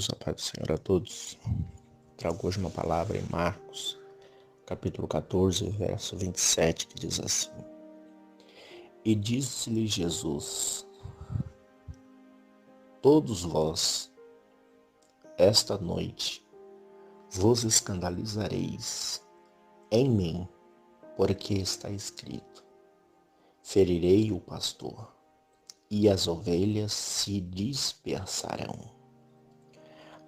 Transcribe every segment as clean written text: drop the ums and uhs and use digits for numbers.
A paz do Senhor a todos. Trago hoje uma palavra em Marcos, capítulo 14, verso 27, que diz assim: E disse-lhe Jesus: Todos vós, esta noite, vos escandalizareis em mim, porque está escrito: Ferirei o pastor, e as ovelhas se dispersarão.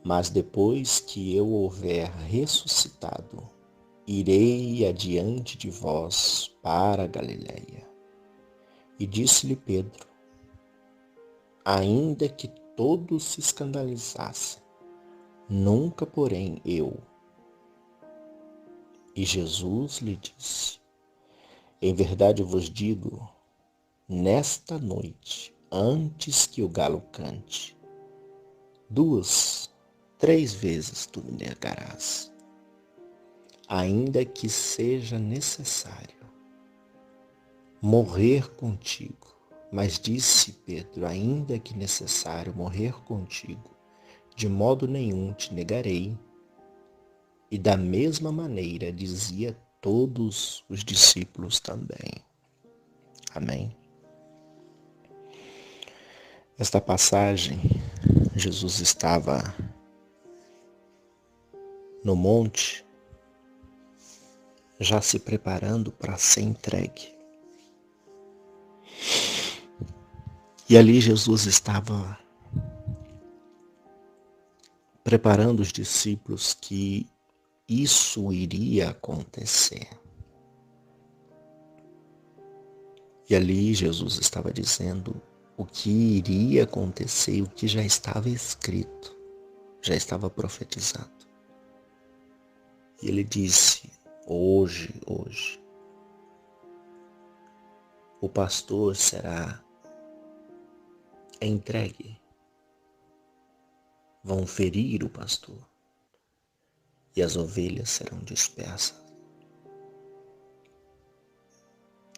Mas depois que eu houver ressuscitado, irei adiante de vós para a Galiléia. E disse-lhe Pedro: Ainda que todos se escandalizassem, nunca, porém, eu. E Jesus lhe disse: Em verdade vos digo, nesta noite, antes que o galo cante, 2, 3 vezes tu me negarás. Ainda que seja necessário morrer contigo. Mas disse Pedro: ainda que necessário morrer contigo, de modo nenhum te negarei. E da mesma maneira dizia todos os discípulos também. Amém. Esta passagem, Jesus estava no monte, já se preparando para ser entregue. E ali Jesus estava preparando os discípulos que isso iria acontecer. E ali Jesus estava dizendo o que iria acontecer, o que já estava escrito, já estava profetizado. E ele disse: hoje, o pastor será entregue. Vão ferir o pastor e as ovelhas serão dispersas.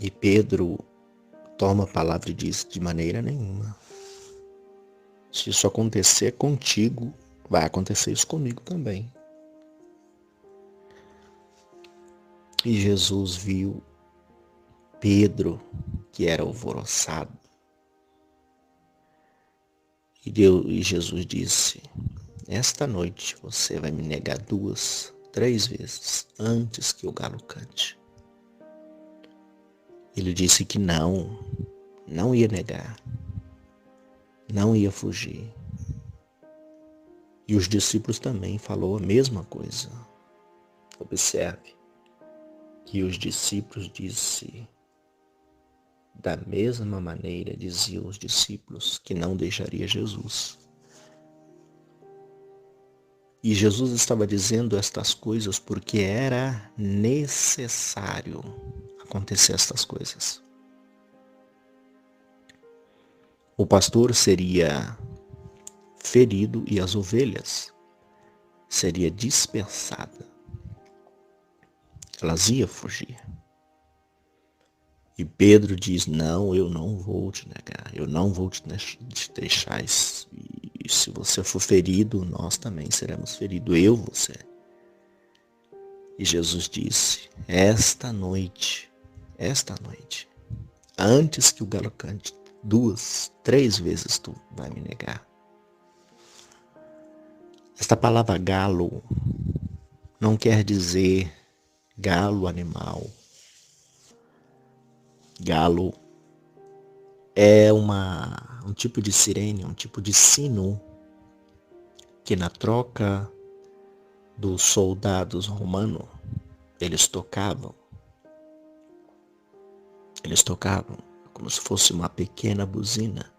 E Pedro toma a palavra e diz: de maneira nenhuma. Se isso acontecer contigo, vai acontecer isso comigo também. E Jesus viu Pedro, que era alvoroçado. E Jesus disse: esta noite você vai me negar 2, 3 vezes antes que o galo cante. Ele disse que não ia negar, não ia fugir. E os discípulos também falou a mesma coisa. Observe que os discípulos disse da mesma maneira, diziam os discípulos que não deixaria Jesus. E Jesus estava dizendo estas coisas porque era necessário acontecer estas coisas. O pastor seria ferido e as ovelhas seria dispersada. Elas iam fugir. E Pedro diz: não, eu não vou te negar, eu não vou te deixar. E se você for ferido, nós também seremos feridos, eu, você. E Jesus disse: esta noite, antes que o galo cante, 2, 3 vezes tu vai me negar. Esta palavra galo não quer dizer galo animal. Galo é um tipo de sirene, um tipo de sino que na troca dos soldados romanos, eles tocavam como se fosse uma pequena buzina,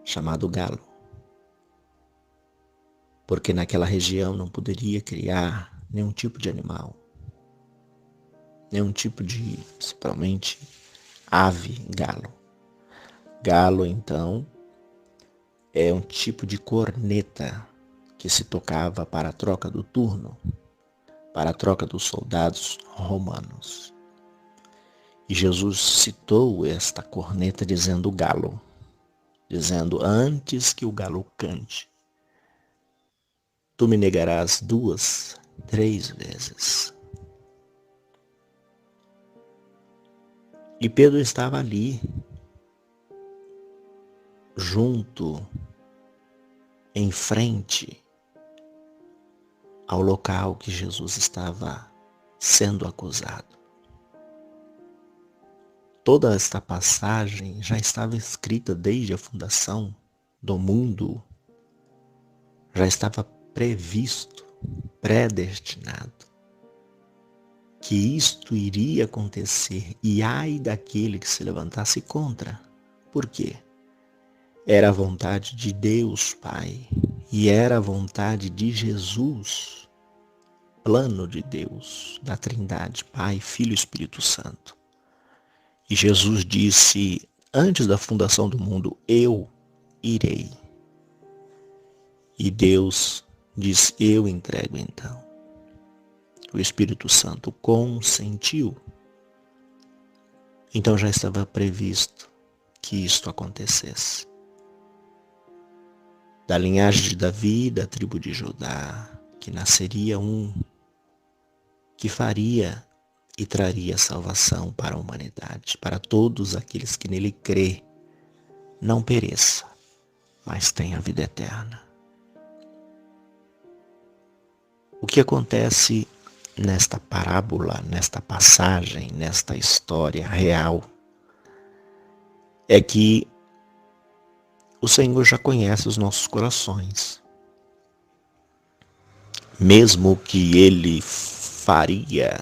chamado galo. Porque naquela região não poderia criar nenhum tipo de animal, nenhum tipo de, principalmente, ave, galo. Galo, então, é um tipo de corneta que se tocava para a troca do turno, para a troca dos soldados romanos. E Jesus citou esta corneta dizendo galo, dizendo: antes que o galo cante, tu me negarás 2, 3 vezes. E Pedro estava ali, junto, em frente ao local que Jesus estava sendo acusado. Toda esta passagem já estava escrita desde a fundação do mundo, já estava previsto, predestinado, que isto iria acontecer, e ai daquele que se levantasse contra. Por quê? Era a vontade de Deus Pai, e era a vontade de Jesus, plano de Deus, da Trindade, Pai, Filho e Espírito Santo. E Jesus disse, antes da fundação do mundo, eu irei. E Deus diz, eu entrego então. O Espírito Santo consentiu. Então já estava previsto que isto acontecesse. Da linhagem de Davi, da tribo de Judá, que nasceria um que faria e traria salvação para a humanidade, para todos aqueles que nele crê, não pereça, mas tenha a vida eterna. O que acontece nesta parábola, nesta passagem, nesta história real, é que o Senhor já conhece os nossos corações. Mesmo que Ele faria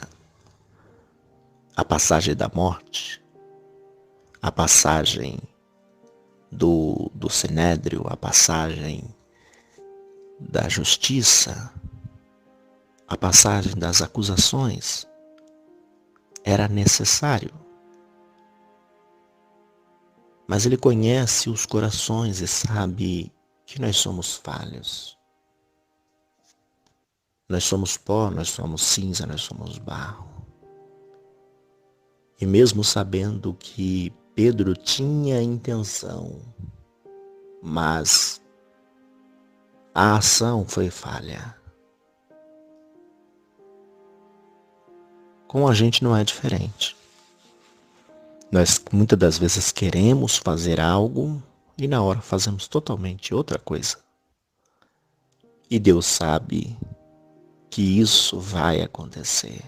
a passagem da morte, a passagem do sinédrio, a passagem da justiça, a passagem das acusações, era necessário. Mas Ele conhece os corações e sabe que nós somos falhos. Nós somos pó, nós somos cinza, nós somos barro. E mesmo sabendo que Pedro tinha intenção, mas a ação foi falha. Com a gente não é diferente. Nós muitas das vezes queremos fazer algo e na hora fazemos totalmente outra coisa. E Deus sabe que isso vai acontecer.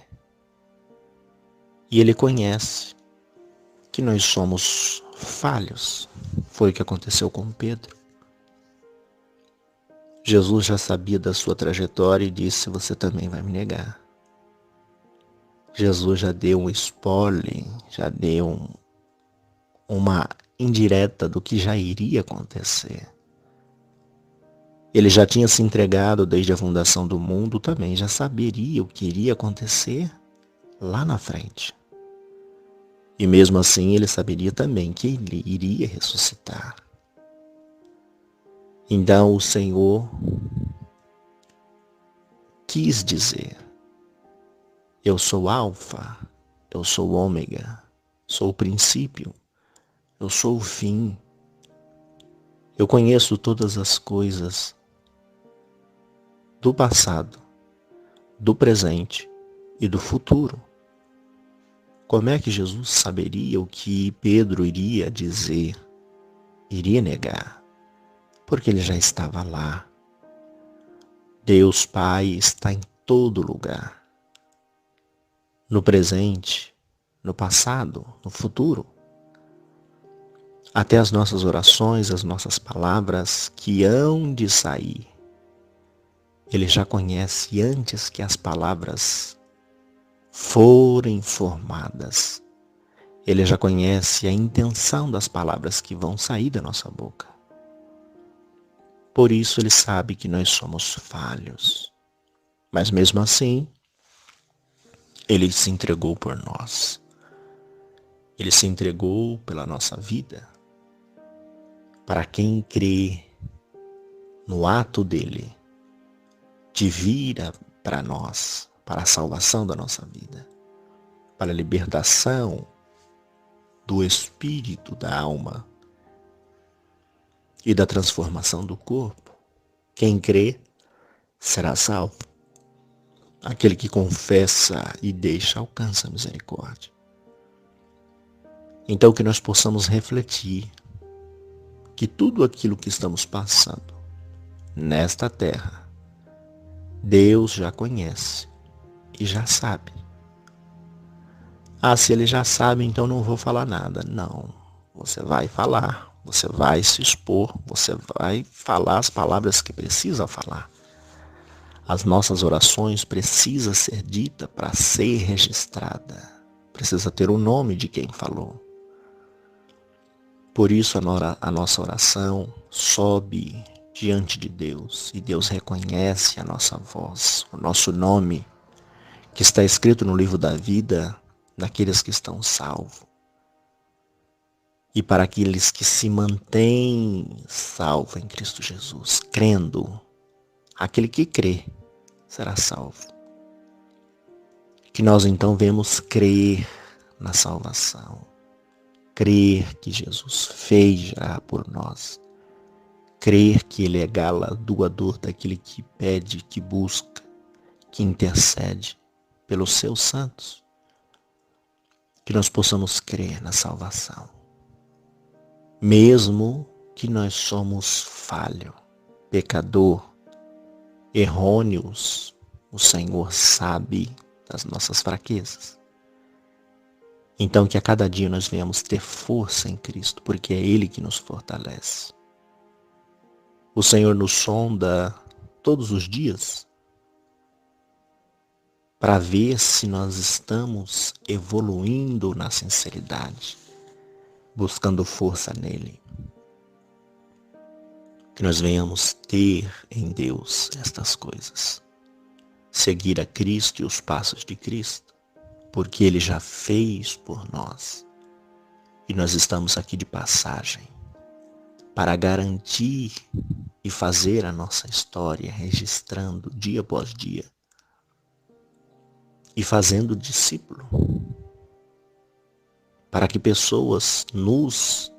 E Ele conhece que nós somos falhos. Foi o que aconteceu com Pedro. Jesus já sabia da sua trajetória e disse, você também vai me negar. Jesus já deu um spoiler, já deu uma indireta do que já iria acontecer. Ele já tinha se entregado desde a fundação do mundo, também já saberia o que iria acontecer lá na frente. E mesmo assim ele saberia também que ele iria ressuscitar. Então o Senhor quis dizer, eu sou Alfa, eu sou Ômega, sou o princípio, eu sou o fim. Eu conheço todas as coisas do passado, do presente e do futuro. Como é que Jesus saberia o que Pedro iria dizer, iria negar? Porque ele já estava lá. Deus Pai está em todo lugar. No presente, no passado, no futuro. Até as nossas orações, as nossas palavras que hão de sair. Ele já conhece antes que as palavras forem formadas. Ele já conhece a intenção das palavras que vão sair da nossa boca. Por isso Ele sabe que nós somos falhos. Mas mesmo assim, Ele se entregou por nós. Ele se entregou pela nossa vida. Para quem crê no ato dele de vir para nós, para a salvação da nossa vida, para a libertação do espírito, da alma e da transformação do corpo. Quem crê será salvo. Aquele que confessa e deixa alcança a misericórdia. Então que nós possamos refletir que tudo aquilo que estamos passando nesta terra, Deus já conhece e já sabe. Ah, se ele já sabe, então não vou falar nada. Não, você vai falar, você vai se expor, você vai falar as palavras que precisa falar. As nossas orações precisam ser ditas para ser registrada. Precisa ter o nome de quem falou. Por isso a nossa oração sobe diante de Deus e Deus reconhece a nossa voz, o nosso nome, que está escrito no livro da vida daqueles que estão salvos. E para aqueles que se mantêm salvos em Cristo Jesus, crendo, aquele que crê será salvo. Que nós então vemos crer na salvação, crer que Jesus fez já por nós, crer que Ele é galardoador daquele que pede, que busca, que intercede pelos seus santos. Que nós possamos crer na salvação, mesmo que nós somos falho, pecador, errôneos, o Senhor sabe das nossas fraquezas. Então que a cada dia nós venhamos ter força em Cristo, porque é Ele que nos fortalece. O Senhor nos sonda todos os dias para ver se nós estamos evoluindo na sinceridade, buscando força nele. Que nós venhamos ter em Deus estas coisas. Seguir a Cristo e os passos de Cristo, porque Ele já fez por nós. E nós estamos aqui de passagem para garantir e fazer a nossa história, registrando dia após dia e fazendo discípulo, para que pessoas nos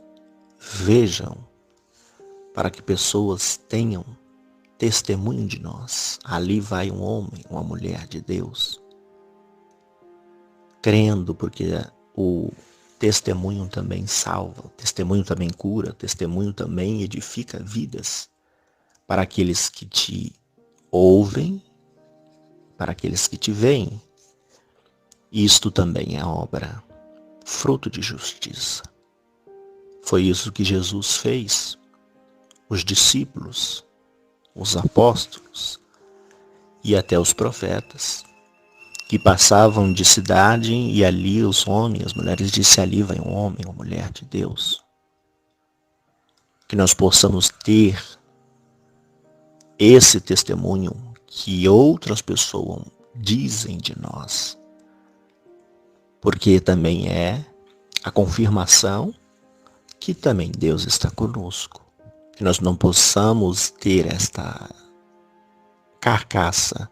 vejam, para que pessoas tenham testemunho de nós. Ali vai um homem, uma mulher de Deus, crendo, porque o testemunho também salva, o testemunho também cura, o testemunho também edifica vidas para aqueles que te ouvem, para aqueles que te veem. Isto também é obra, fruto de justiça. Foi isso que Jesus fez. Os discípulos, os apóstolos e até os profetas, que passavam de cidade e ali os homens, as mulheres, disse: ali vai um homem, uma mulher de Deus. Que nós possamos ter esse testemunho que outras pessoas dizem de nós, porque também é a confirmação que também Deus está conosco. Que nós não possamos ter esta carcaça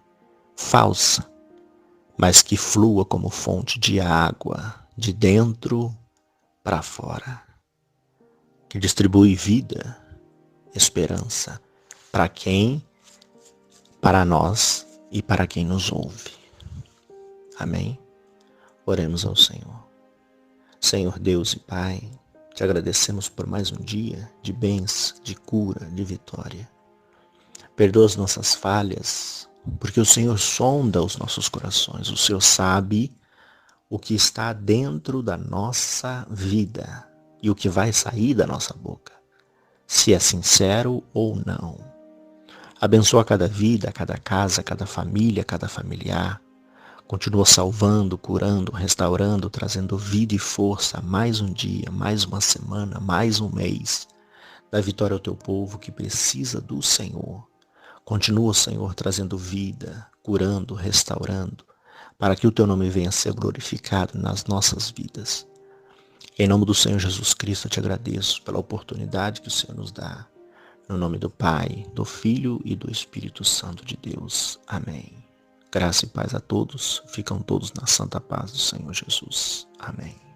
falsa, mas que flua como fonte de água, de dentro para fora, que distribui vida, esperança, para quem? Para nós e para quem nos ouve. Amém? Oremos ao Senhor. Senhor Deus e Pai, te agradecemos por mais um dia de bênção, de cura, de vitória. Perdoa as nossas falhas, porque o Senhor sonda os nossos corações. O Senhor sabe o que está dentro da nossa vida e o que vai sair da nossa boca, se é sincero ou não. Abençoa cada vida, cada casa, cada família, cada familiar. Continua salvando, curando, restaurando, trazendo vida e força mais um dia, mais uma semana, mais um mês. Dá vitória ao teu povo que precisa do Senhor. Continua, Senhor, trazendo vida, curando, restaurando, para que o teu nome venha a ser glorificado nas nossas vidas. Em nome do Senhor Jesus Cristo, eu te agradeço pela oportunidade que o Senhor nos dá. No nome do Pai, do Filho e do Espírito Santo de Deus. Amém. Graça e paz a todos. Ficam todos na santa paz do Senhor Jesus. Amém.